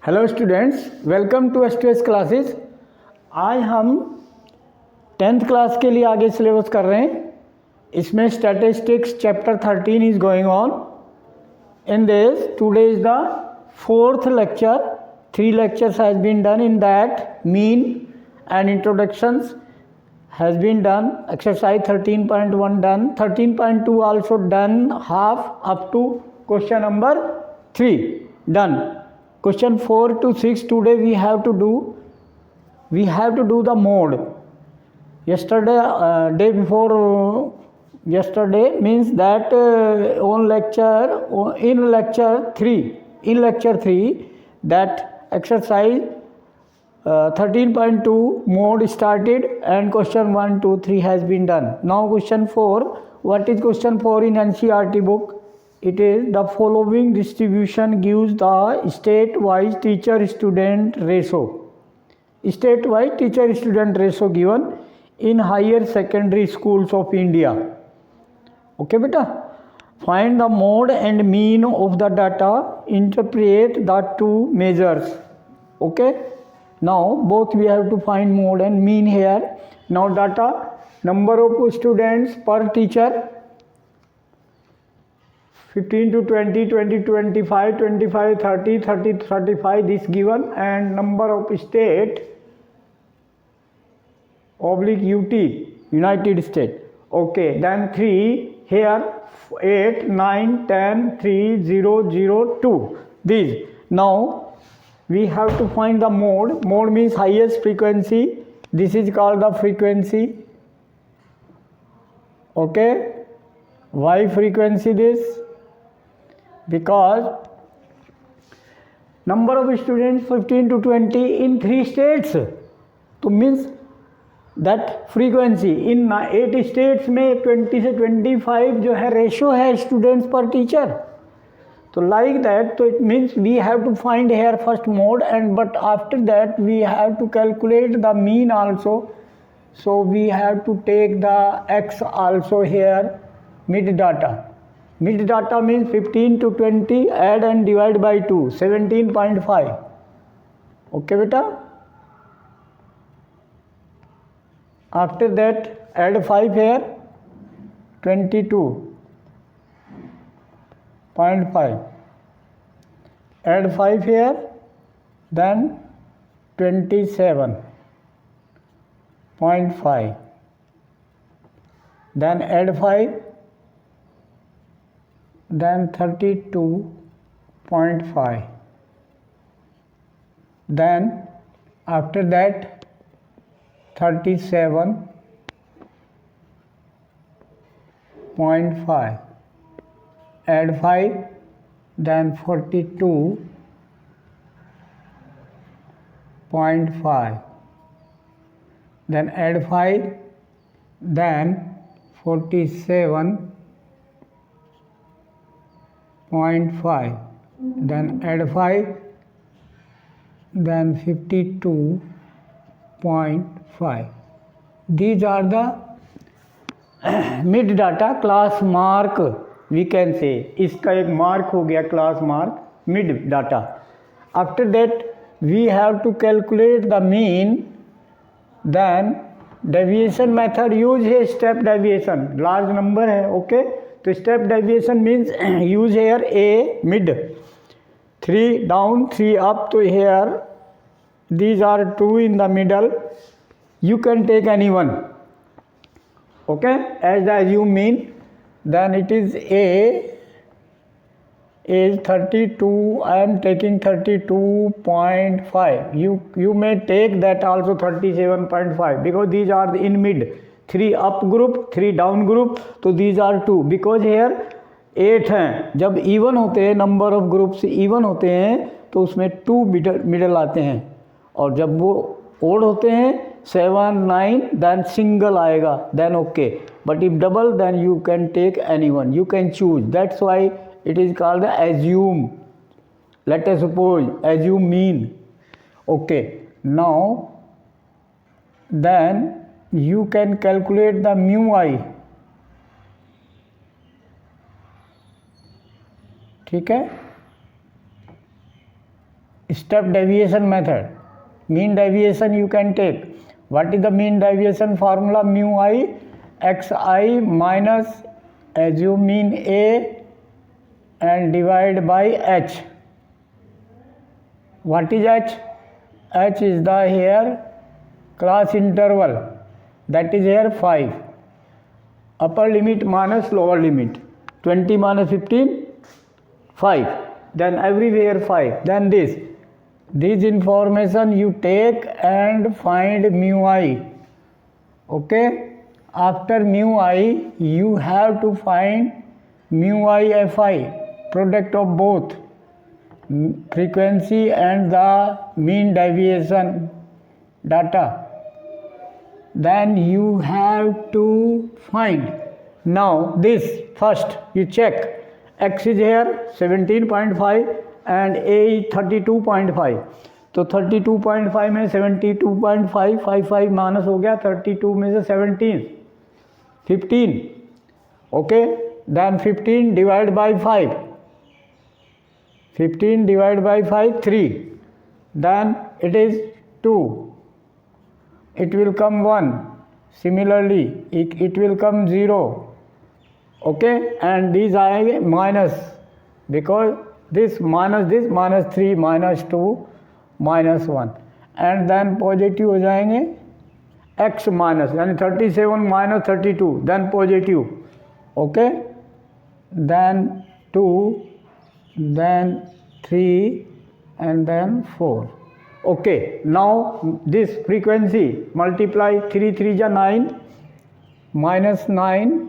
Hello students, welcome to S classes. आज हम 10th class के लिए आगे सिलेबस कर रहे हैं। इसमें statistics chapter 13 is going on. In this today is the 4th lecture. 3 lectures has been done. In that, mean and introductions has been done. Exercise 13.1 done. 13.2 also done, half up to question number 3 done. Question 4 to 6 today we have to do. We have to do the mode. Yesterday, day before yesterday means that in lecture 3 that exercise 13.2 mode started and question 1, 2, 3 has been done. Now question 4. What is question 4 in NCERT book? It is the following distribution gives the state-wise teacher-student ratio. State-wise teacher-student ratio given in higher secondary schools of India. Okay, beta. Find the mode and mean of the data. Interpret the two measures. Okay. Now both we have to find mode and mean here. Now data, number of students per teacher. 15 to 20, 20 to 25, 25, 30, 30 to 35 this given, and number of state oblique UT United States. Okay, then 3 here, 8, 9, 10, 3, 0, 0, 2 these. Now we have to find the mode. Mode means highest frequency. This is called the frequency. Okay, why frequency this? Because number of students 15 to 20 in 3 states, तो means that frequency in 8 states में 20 से 25 जो है ratio है students पर teacher. तो like that, so it means we have to find here first mode, and but after that we have to calculate the mean also. So we have to take the x also here, mid data. Mid data means 15 to 20, add and divide by 2, 17.5. Okay, beta. After that, add 5 here, 22.5. Add 5 here, then 27.5. Then add 5. Then 32.5. Then after that 37.5. Add 5. Then 42.5. Then add 5. Then 47.5. Then add 5, then 52.5. These are the mid data. Class mark we can say. इसका एक mark हो गया class mark mid data. After that we have to calculate the mean. Then deviation method use है step deviation. Large number है, okay. तो step deviation means use here a mid, 3 down 3 up. तो here these are 2 in the middle. You can take any one. Okay, as you mean. Then it is a is 32. I am taking 32.5. You may take that also 37.5 because these are in mid. 3 up group, 3 down group. तो these are 2 because here 8 हैं. जब even होते हैं, number of groups even होते हैं तो उसमें 2 middle आते हैं, और जब वो ओड होते हैं 7, 9 then सिंगल आएगा, then okay. But if double then you can take anyone, you can choose. That's why it is called the assume. Let us suppose assume mean. Okay, now then you can calculate the mu I. ठीक है. step deviation method. Mean deviation you can take. What is the mean deviation formula? Mu I xi minus, assume mean A and divide by h. What is h? H is the here class interval, that is here 5. Upper limit minus lower limit. 20 minus 15, 5. Then everywhere 5. Then this information you take and find mu I. Okay? After mu I, you have to find mu I Fi, product of both frequency and the mean deviation data. Then you have to find. Now this first you check. X is here 17.5 and A is 32.5. तो 32.5 में 72.5 55 minus हो गया, 32 में से 15. Okay, then 15 divide by 5. 15 divided by 5, 3. Then it is 2. It will come 1. Similarly, it will come 0. Okay, and these are minus, because this minus 3, minus 2, minus 1. And then positive हो जाएंगे x minus, यानी 37 minus 32, then positive. Okay, then 2, then 3, and then 4. Okay, now this frequency multiply 3 3 ja 9, minus 9,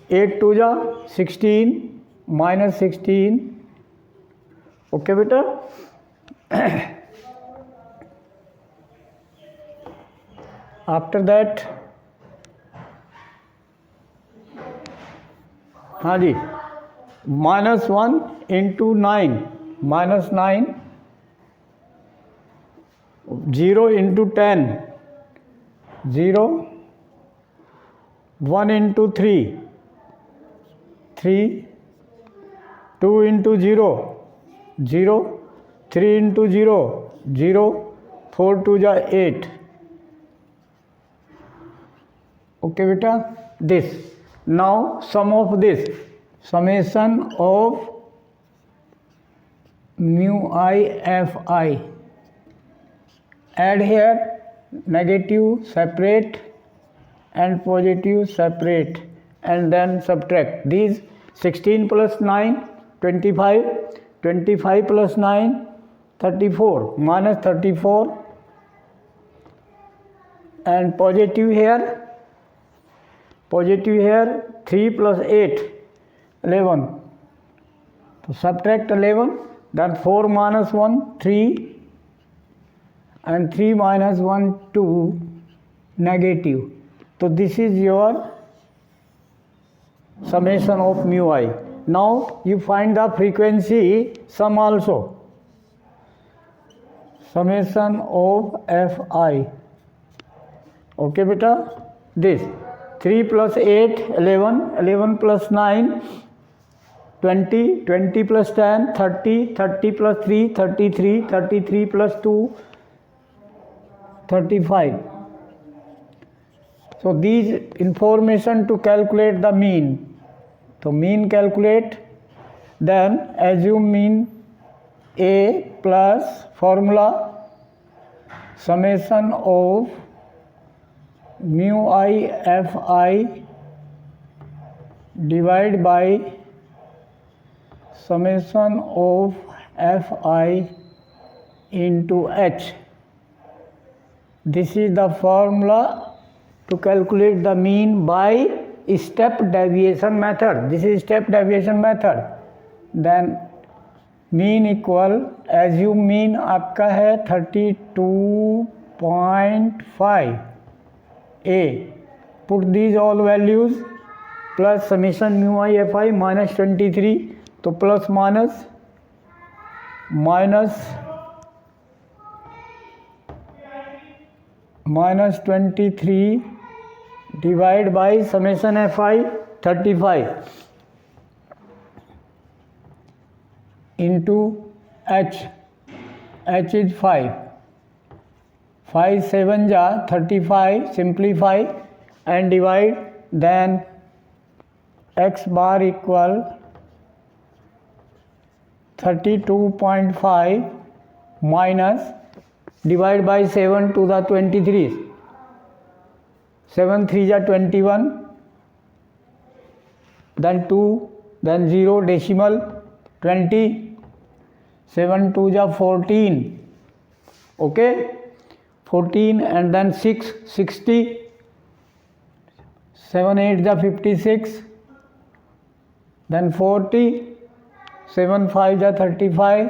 8 2 ja 16, minus 16. Okay beta. After that, हाँ जी, minus 1 into 9, minus 9, 0 into 10, 0, 1 into 3, 3, 2 into 0, 0, 3 into 0, 0, 4 2 ja 8. Okay beta, this. Now sum of this, summation of mu I Fi. Add here negative separate and positive separate, and then subtract. These 16 plus 9, 25, 25 plus 9, 34, minus 34, and positive here 3 plus 8, 11. So subtract 11, then 4 minus 1, 3, and 3 minus 1, 2, negative. So this is your summation of mu I. Now you find the frequency sum also. Summation of Fi. Okay beta, this 3 plus 8, 11, 11 plus 9, 20, 20 plus 10, 30, 30 plus 3, 33, 33 plus 2, 35. So these information to calculate the mean. So mean calculate, then assume mean A plus formula summation of mu I Fi divide by summation of Fi into H. This is the formula to calculate the mean by step deviation method. This is step deviation method. Then mean equal, assume mean आपका है 32.5. A, put these all values plus summation mu I Fi minus 23. तो plus minus 23 divide by summation Fi 35 into h is 5. 5 7 ja 35, simplify and divide, then x bar equal 32.5 minus, divide by 7 to the 23, 7 3 ja 21, then 2, then 0 decimal 20, 7 2 ja 14, okay, 14 and then 6 60, 7 8 ja 56, then 40, 7 5 ja 35,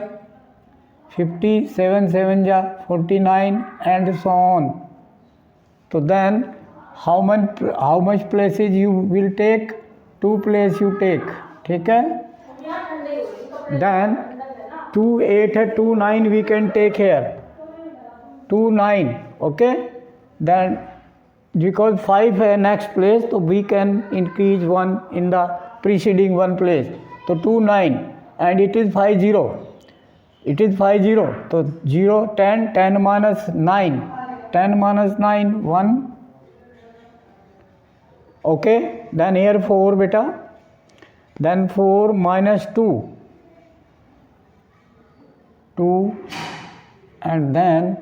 50, 7 7 ja 49 and so on. So then how much places you will take? 2 place you take, ठीक है. Then 2 8 है, 2 9 we can take here, 2 9, okay. Then because 5 है next place, so we can increase 1 in the preceding one place, so 2 9 and it is 5 0, it is 5 0, so 0 10, 10 minus 9, 10 minus 9 1, okay. Then here 4 beta, then 4 minus 2 2, and then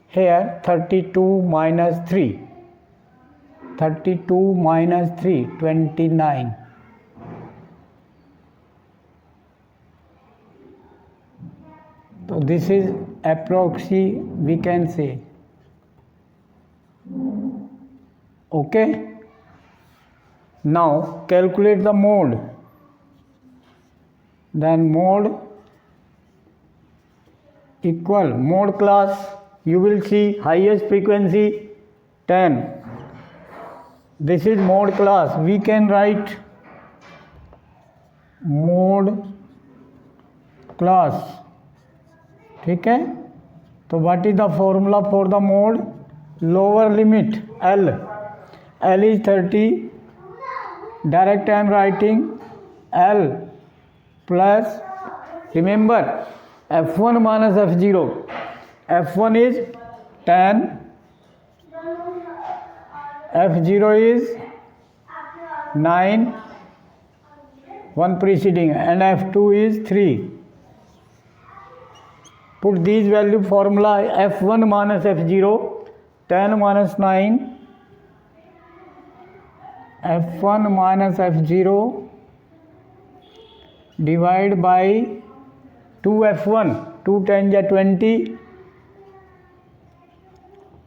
here 32 minus 3, 32 minus 3 29. So this is approximate, we can say, okay. Now calculate the mode. Then mode equal mode class, you will see highest frequency 10. This is mode class. We can write mode class, ठीक है. तो what is the formula for the mode? Lower limit L is 30. Direct I am writing L plus, remember f1 minus f0, f1 is 10, f0 is 9, one preceding, and f2 is 3. Put these value formula, f1 minus f0, 10 minus 9, f1 minus f0 divide by 2f1, 2 10 ja 20,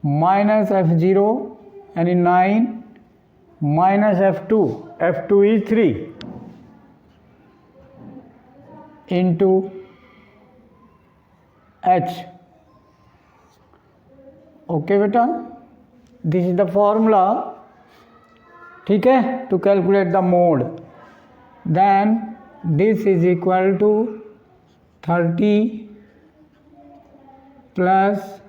minus f0 and 9 minus f2, f2 is 3 into h, okay beta. This is the formula, ठीक है, to calculate the mode. Then this is equal to 30 plus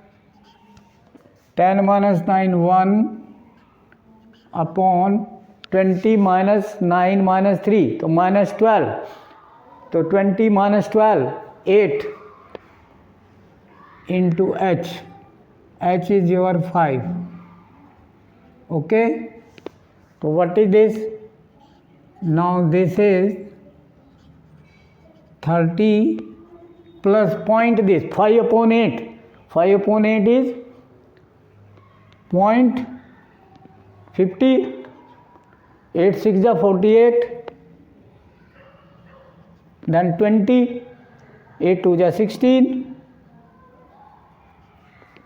10 minus 9 1 upon 20 minus 9 minus 3, तो minus 12, तो 20 minus 12 8 into h, h is your 5, okay. So what is this? Now this is 30 plus point this 5 upon 8. 5 upon 8 is 0.50. 8 6 ja 48. Then 20. 8 2 ja 16.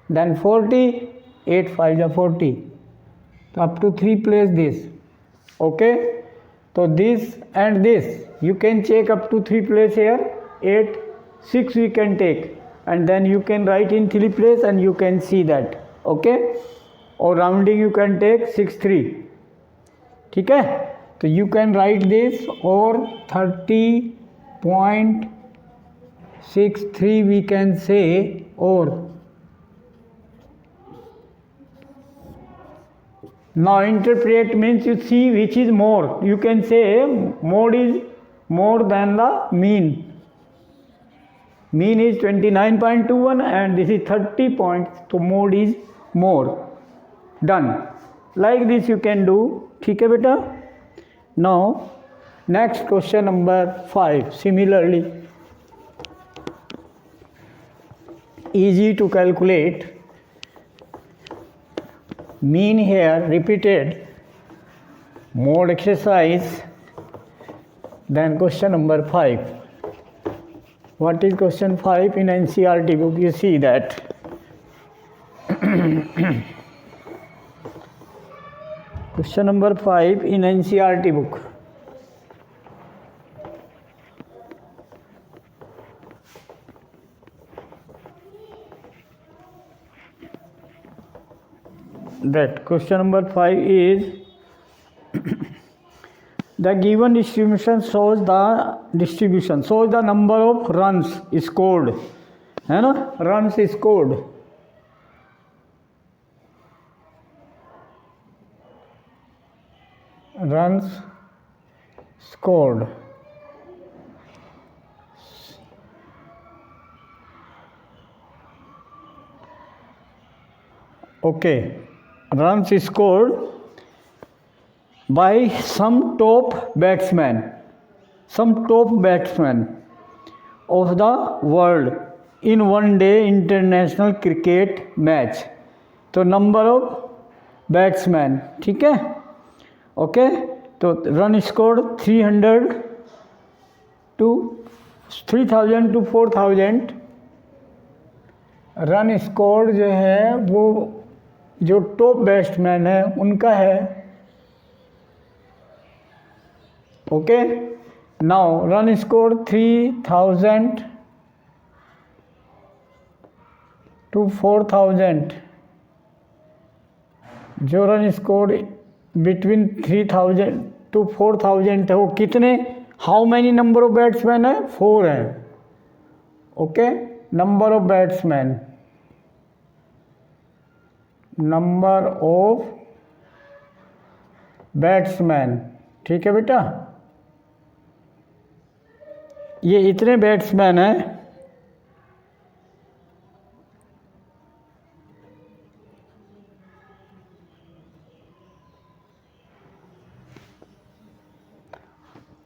Then 40. 8 5 ja 40. So up to 3 place this, okay. So this and this you can check up to 3 place here, 8 6 we can take, and then you can write in 3 place and you can see that, okay. Or rounding you can take 6 3, ठीक है. तो you can write this, or 30.63 we can say, or now interpret means you see which is more. You can say mode is more than the mean. Mean is 29.21 and this is 30 point, तो mode is more. Done. Like this you can do. ठीक है बेटा. Now next question number 5. Similarly easy to calculate mean here repeated mode exercise. Then question number 5. What is question 5 in NCERT book? You see that question number 5 in NCERT book. That question number 5 is the given distribution shows the number of runs scored, है ना. runs scored. Okay. Runs scored by some top batsman of the world in one day international cricket match. तो number of batsman. ठीक है. Okay. तो run scored 300 to 3000 to 4000. Run scored जो है वो जो टॉप बैट्समैन है उनका है. Okay. Now run score 3000 to 4000. जो रन स्कोर बिटवीन 3000 to 4000 है वो कितने, how many number of batsman है, 4 है. Okay. Number of batsman, number of batsman. ठीक है बेटा. ये इतने बैट्समैन हैं.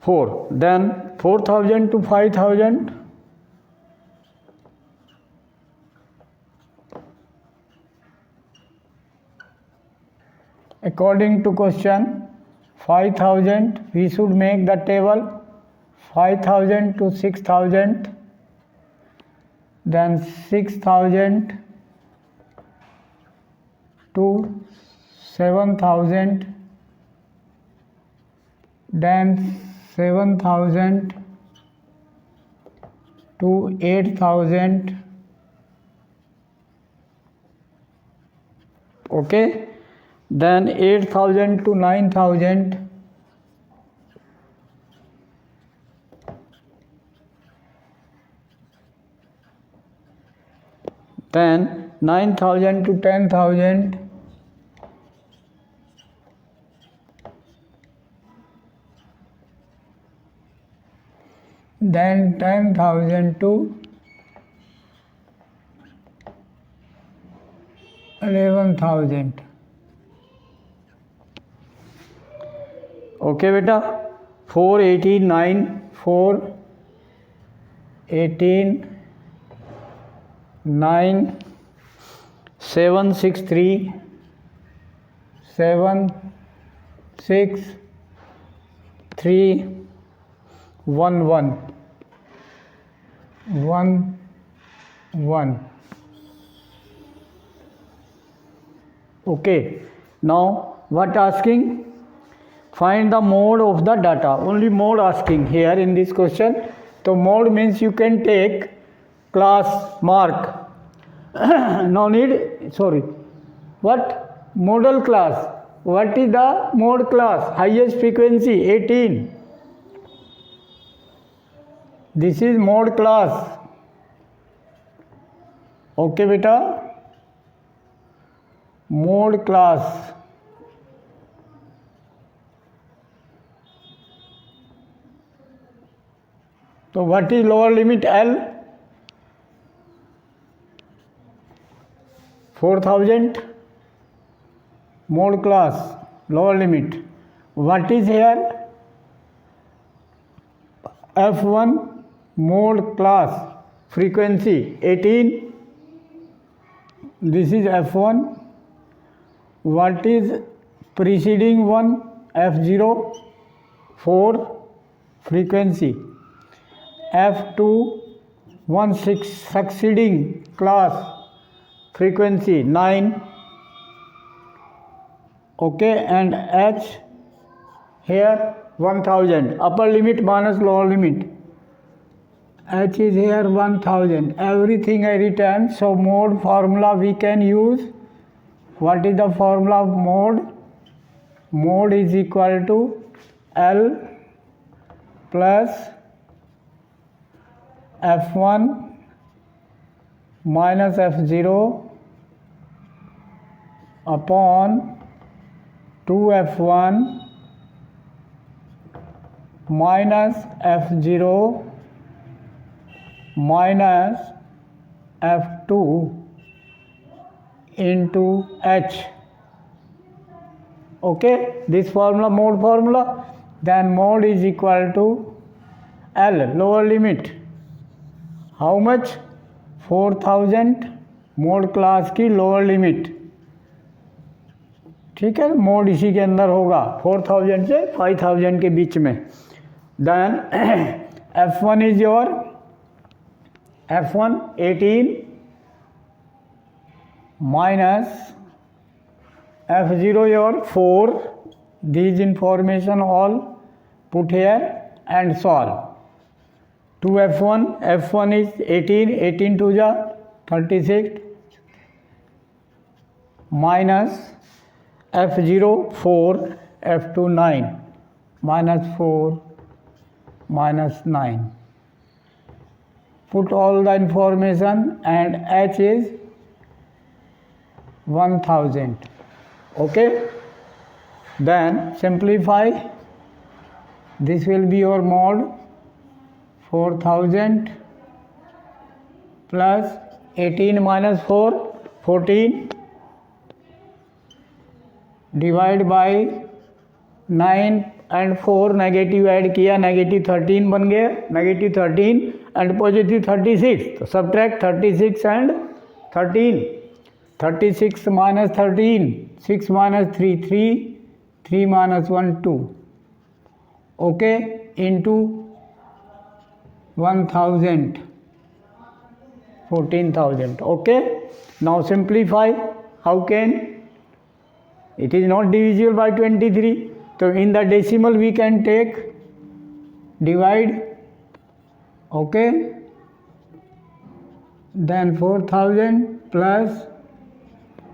Four. Then 4000 to 5000. According to question 5000, we should make the table 5000 to 6000, then 6000 to 7000, then 7000 to 8000. Okay. Then 8000 to 9000. Then 9000 to 10,000. Then 10,000 to 11,000. Okay बेटा. 489, 418, 9, 763, 7, 6, 3, 1, 1, 1, 1. Okay. Now what asking? Find the mode of the data. Only mode asking here in this question. So mode means you can take class mark. No need. Sorry. What? Modal class. What is the mode class? Highest frequency 18. This is mode class. Okay beta. Mode class. So what is lower limit L? 4000 mode class lower limit. What is here? F1 mode class frequency 18. This is F1. What is preceding one? F0 4 frequency. F2 one succeeding class frequency 9. Okay, and H here 1000 upper limit minus lower limit. H is here 1000. Everything I written. So mode formula we can use. What is the formula of mode? Mode is equal to L plus F1 minus F0 upon 2F1 minus F0 minus F2 into H. Okay, this formula, mode formula. Then mode is equal to L, lower limit. How much? 4000 mode class की lower limit. ठीक है, mode इसी के अंदर होगा 4000 से 5000 के बीच में. Then F1 is your F1 18 minus F0 your 4. These information all put here and solve. 2F1, F1 is 18, 18 to the 36 minus F0 4, F2 9 minus 4 minus 9. Put all the information and H is 1000. Okay, then simplify. This will be your mode 4000 plus 18 minus 4 14 divide by 9 and 4 negative add किया, negative 13 बन गया, negative 13 and positive 36. तो subtract 36 and 13. 36 minus 13, 6 minus 3, 3, 3 minus 1, 2. Okay, into 1000, 14,000. Okay, now simplify. How can? It is not divisible by 23. So in the decimal we can take divide. Okay, then 4000 plus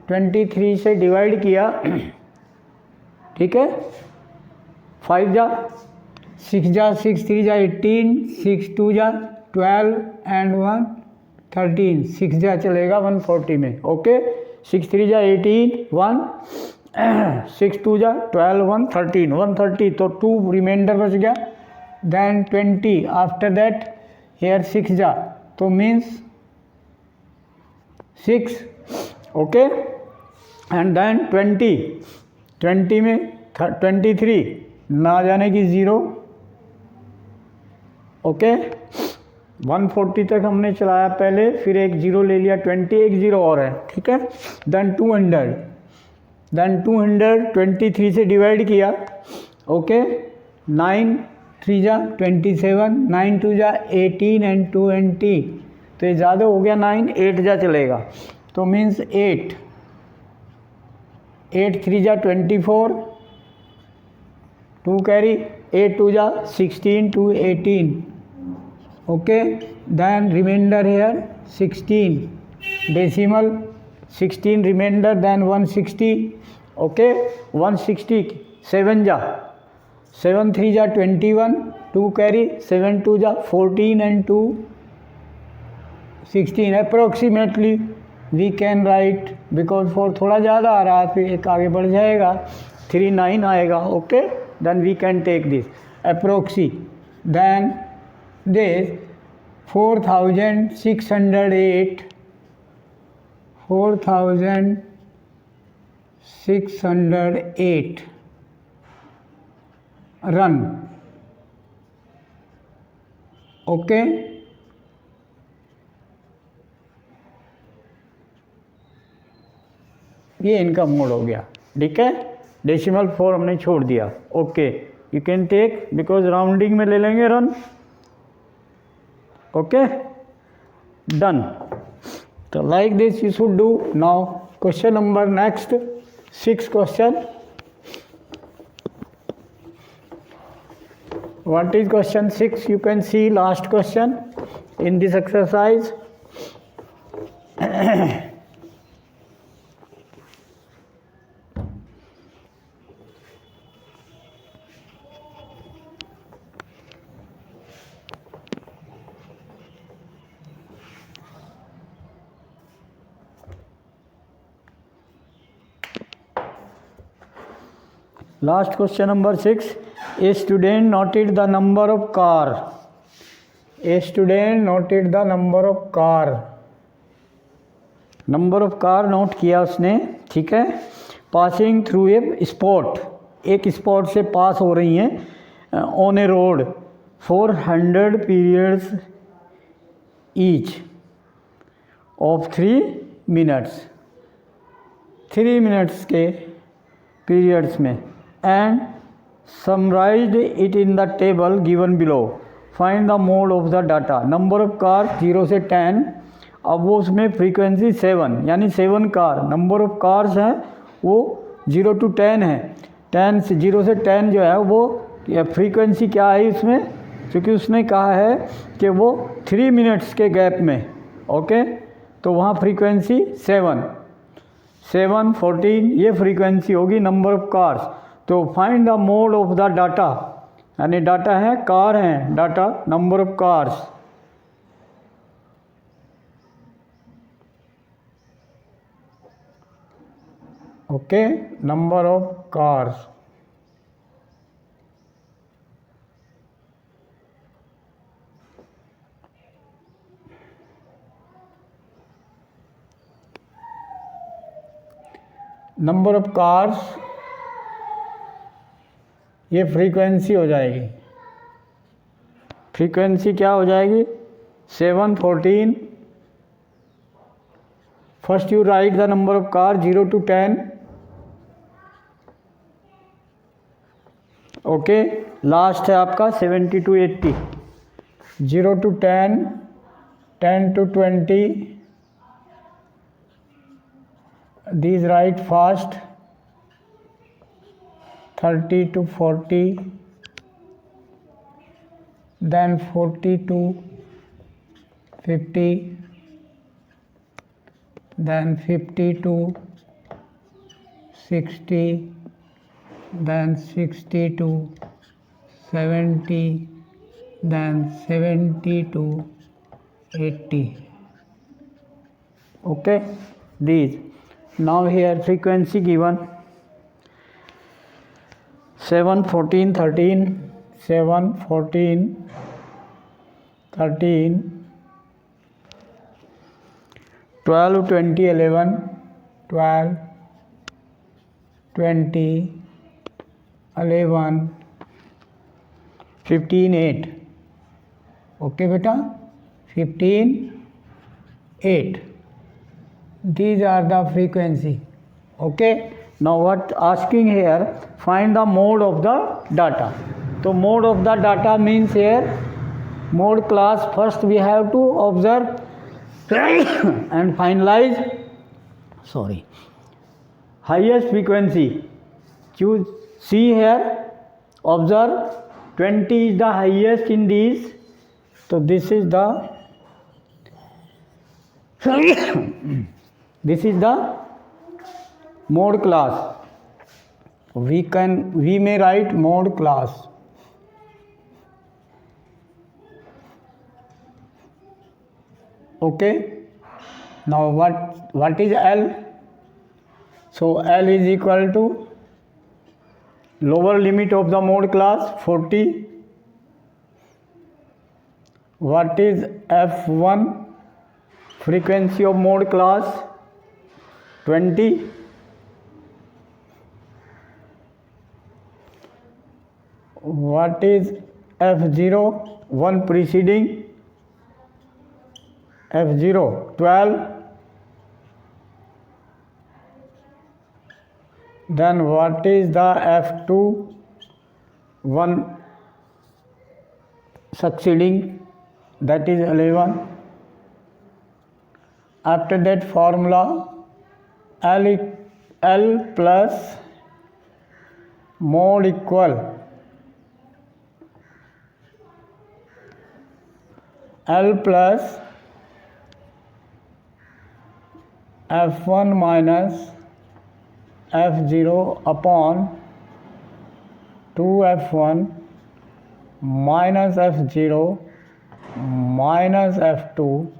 23 से divide किया. ठीक है, 5 जा 6 जा 6 3 जा 18, 6 2 जा 12 and 1 13, 6 जा चलेगा 140 में. ओके, 6 3 जा 18 1 6 2 जा 12 1 13 130. तो 2 रिमाइंडर बच गया. देन 20 आफ्टर दैट हेयर 6 जा, तो मीन्स 6. ओके, एंड देन 20 में 23 ना जाने की 0. ओके, 140 तक हमने चलाया पहले, फिर एक 0 ले लिया, 20 एक 0 और है. ठीक है, देन 200 23 से डिवाइड किया. ओके, 9 3 जा 27, 9 2 जा 18 एंड 20. तो ये ज़्यादा हो गया, 9 8 जा चलेगा, तो मीन्स 8 3 जा 24, 2 कैरी, 8 2 जा 16 2 18. Okay, then reminder here 16 decimal 16 reminder, then 160. Okay, 160 7 जा 7 3 जा 21, 2 कैरी, 7 2 जा 14 and 2 16. Approximately we can write, because 4 थोड़ा ज़्यादा आ रहा है, फिर एक आगे बढ़ जाएगा, 3 9 आएगा. Okay, then we can take this approx. Then this 4608 4608 run. Okay, ये इनका मोड हो गया. ठीक है, डेसिमल 4 हमने छोड़ दिया. Okay, you can take, because rounding में ले लेंगे रन. Okay, done. तो like this you should do. Now question number next 6 question. What is question 6? You can see last question in this exercise. Last question number 6. A student noted the number of car. A student noted the number of car. Number of car note किया उसने. ठीक है, passing through a spot, एक spot से पास हो रही हैं on A road for 100 periods each of 3 minutes, 3 minutes के पीरियड्स में. And summarised it in the table given below. Find the mode of the data. Number of car 0 से 10. अब वो उसमें फ्रीक्वेंसी 7, यानी 7 कार. नंबर ऑफ कार्स हैं वो 0 to 10 है. 10 से 0 से 10 जो है वो फ्रीक्वेंसी क्या है इसमें, क्योंकि उसने कहा है कि वो 3 मिनट्स के गैप में. ओके, तो वहाँ फ्रीक्वेंसी 7, 14 ये फ्रीक्वेंसी होगी नंबर ऑफ कार्स. तो find the mode of the data, यानी डाटा है कार हैं, data number of cars. Okay, number of cars. Number of cars ये फ्रीक्वेंसी हो जाएगी. फ्रीक्वेंसी क्या हो जाएगी? 7, 14. First you right the number of car 0 to 10. Okay, last है आपका 70 to 80. 0 to 10, 10 to 20. These write fast. 30 to 40, then 40 to 50, then 50 to 60, then 60 to 70, then 70 to 80. Okay, these. Now here frequency given 7, 14, 13, 7, 14, 13, 12, 20, 11, 12, 20, 11, 15, 8. Okay beta, 15, 8. These are the frequency. Okay. Now what asking here, find the mode of the data. So mode of the data means here mode class first we have to observe and finalize. Sorry, highest frequency. Choose see here, observe 20 is the highest in these. So this is the this is the mode class. We may write mode class. Okay, now what is L? So L is equal to lower limit of the mode class 40. What is F1? Frequency of mode class 20, what is F0, one preceding, F0 12, then what is the F2, one succeeding, that is 11. After that formula, L plus mod equal L plus F1 minus F0 upon 2F1 minus F0 minus F2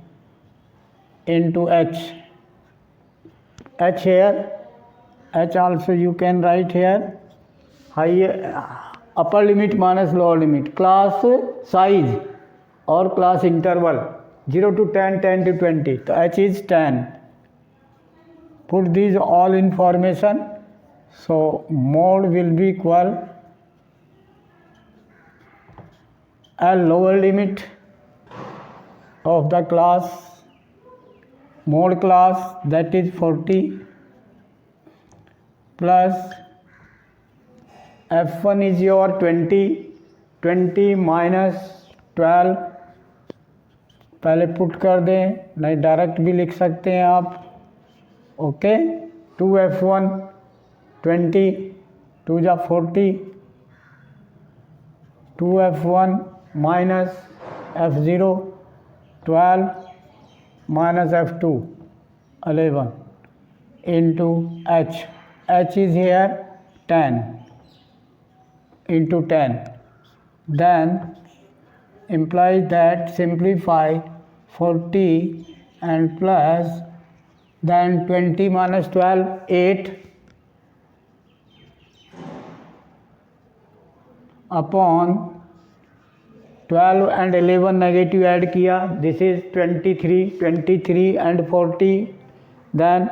into H. H here, H also you can write here, higher upper limit minus lower limit, class size or class interval 0 to 10, 10 to 20, so H is 10. Put these all information, so mod will be equal L lower limit of the class, mod class, that is 40, plus F1 is your 20, 20 minus 12, पहले put कर दें, नहीं direct भी लिख सकते हैं आप, okay. 2F1 20, 2 जा 40, 2F1 minus F0 12 minus F2 11 into H. H is here 10 into 10. Then implies that simplify 40 and plus, then 20 minus 12 8 upon 12 and 11 negative add किया, this is 23 and 40, then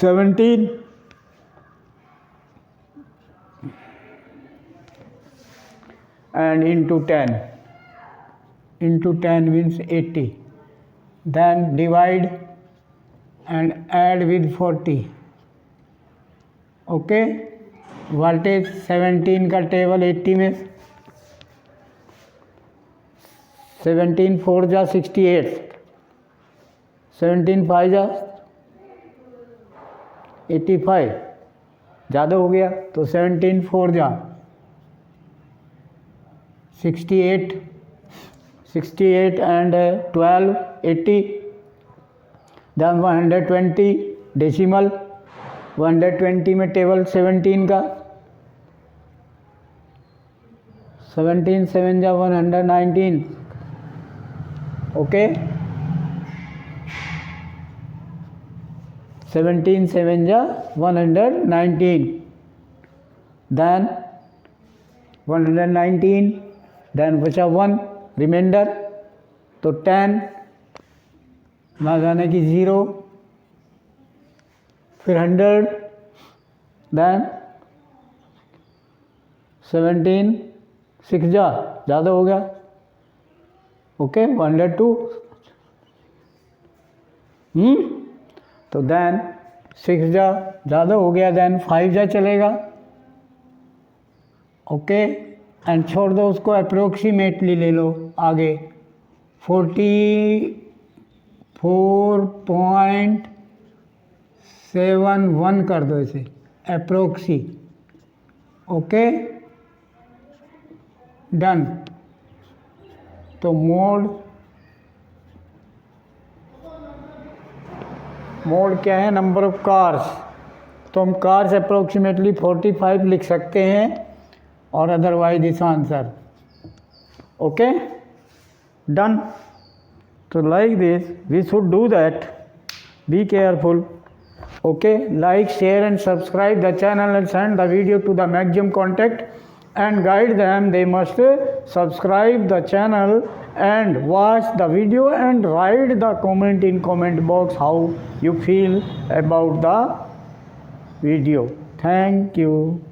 17 and into 10 means 80, then divide and add with 40, okay. Voltage 17 का table 80 में 17 4 जा 68, 17 5 जा 85, ज़्यादा हो गया तो 17 4 जा 68 and 12 80, then 120 डेसिमल, 120 में टेबल 17 का 17 7 जा 119, ओके. 17 7 जा 119, then 119, then बचा 1 रिमाइंडर, तो 10 ना जाने की 0, फिर 100, then 17 6 जा ज़्यादा हो गया, ओके. 102, तो देन 6 जा ज़्यादा हो गया, देन 5 जा चलेगा, ओके. एंड छोड़ दो उसको, अप्रोक्सीमेटली ले लो आगे, 44.71 कर दो इसे अप्रोक्सी, ओके. डन. तो मोड क्या है, नंबर ऑफ कार्स, तो हम कार्स अप्रोक्सीमेटली 45 लिख सकते हैं, और otherwise this answer, okay. Done. तो like this we should do that, be careful, okay. Like share and subscribe the channel and send the video to the maximum contact and guide them. They must subscribe the channel and watch the video and write the comment in comment box how you feel about the video. Thank you.